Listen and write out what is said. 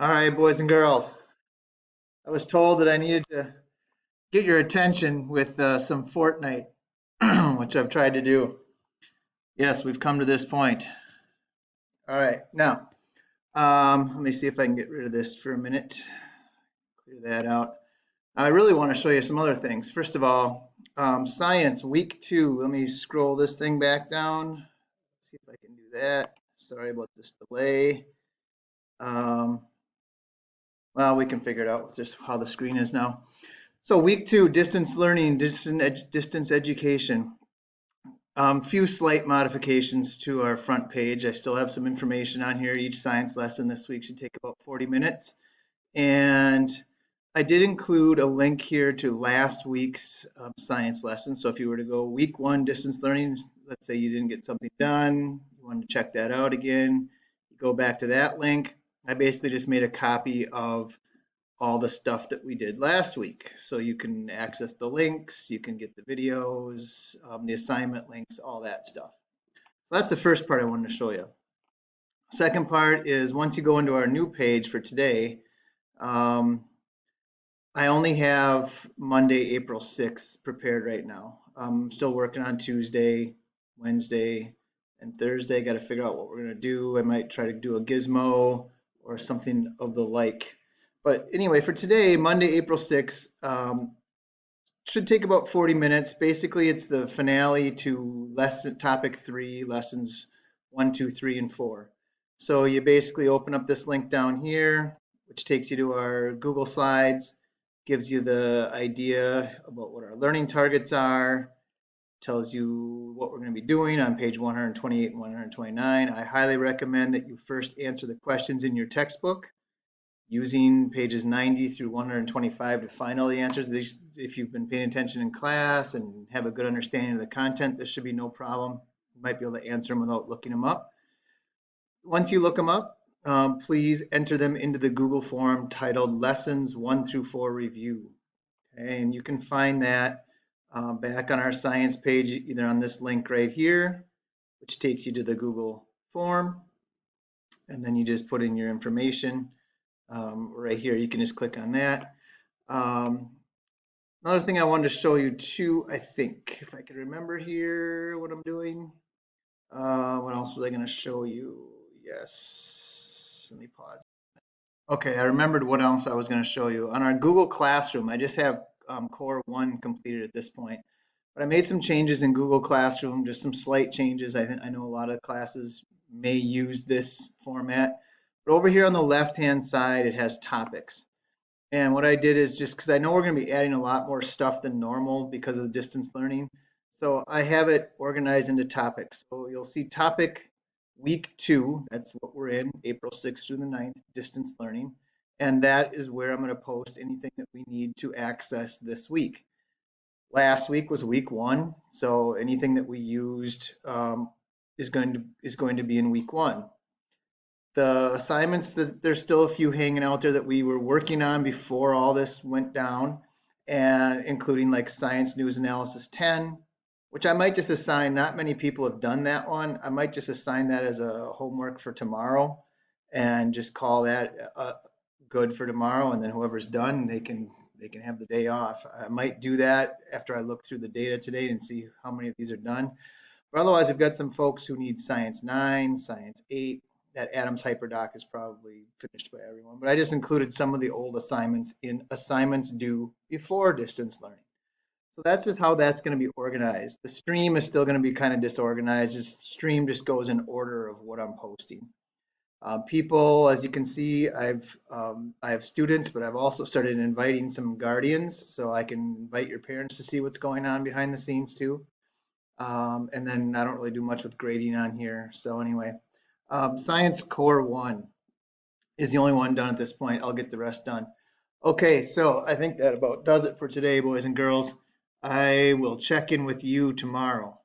All right, boys and girls. I was told that I needed to get your attention with some Fortnite, which I've tried to do. Yes, we've come to this point. All right, now, let me see if I can get rid of this for a minute. Clear that out. I really want to show you some other things. First of all, science week 2. Let me scroll this thing back down. See if I can do that. Sorry about this delay. Um, well, we can figure it out with just how the screen is now. So week 2, distance learning, distance education. Few slight modifications to our front page. I still have some information on here. Each science lesson this week should take about 40 minutes. And I did include a link here to last week's science lesson. So if you were to go week 1 distance learning, let's say you didn't get something done, you wanted to check that out again, you go back to that link. I basically just made a copy of all the stuff that we did last week. So you can access the links, you can get the videos, the assignment links, all that stuff. So that's the first part I wanted to show you. Second part is once you go into our new page for today, I only have Monday, April 6th prepared right now. I'm still working on Tuesday, Wednesday, and Thursday. Got to figure out what we're going to do. I might try to do a gizmo or something of the like. But anyway, for today, Monday, April 6th, should take about 40 minutes. Basically, it's the finale to lesson topic 3, lessons 1, 2, 3, and 4. So you basically open up this link down here, which takes you to our Google Slides, gives you the idea about what our learning targets are, tells you what we're going to be doing on page 128 and 129. I highly recommend that you first answer the questions in your textbook using pages 90 through 125 to find all the answers. If you've been paying attention in class and have a good understanding of the content, this should be no problem. You might be able to answer them without looking them up. Once you look them up, please enter them into the Google form titled Lessons 1 through 4 Review. Okay, and you can find that back on our science page, either on this link right here, which takes you to the Google form, and then you just put in your information. Right here, you can just click on that. Another thing I wanted to show you too, I think, if I can remember here what I'm doing. What else was I going to show you? Yes, let me pause. Okay, I remembered what else I was going to show you. On our Google Classroom, I just have Core 1 completed at this point. But I made some changes in Google Classroom, just some slight changes. I know a lot of classes may use this format. But over here on the left-hand side, it has topics. And what I did is just because I know we're going to be adding a lot more stuff than normal because of the distance learning. So I have it organized into topics. So you'll see topic week 2, that's what we're in, April 6th through the 9th, distance learning. And that is where I'm going to post anything that we need to access this week. Last week was week 1, so anything that we used is going to be in week 1. The assignments, that there's still a few hanging out there that we were working on before all this went down, and including like Science News Analysis 10, which I might just assign. Not many people have done that one. I might just assign that as a homework for tomorrow and just call that good for tomorrow, and then whoever's done, they can have the day off. I might do that after I look through the data today and see how many of these are done. But otherwise, we've got some folks who need Science 9, Science 8. That Adams Hyperdoc is probably finished by everyone. But I just included some of the old assignments in assignments due before distance learning. So that's just how that's going to be organized. The stream is still going to be kind of disorganized. This stream just goes in order of what I'm posting. People, as you can see, I have students, but I've also started inviting some guardians, so I can invite your parents to see what's going on behind the scenes too. And then I don't really do much with grading on here. So anyway, Science Core 1 is the only one done at this point. I'll get the rest done. Okay, so I think that about does it for today, boys and girls. I will check in with you tomorrow.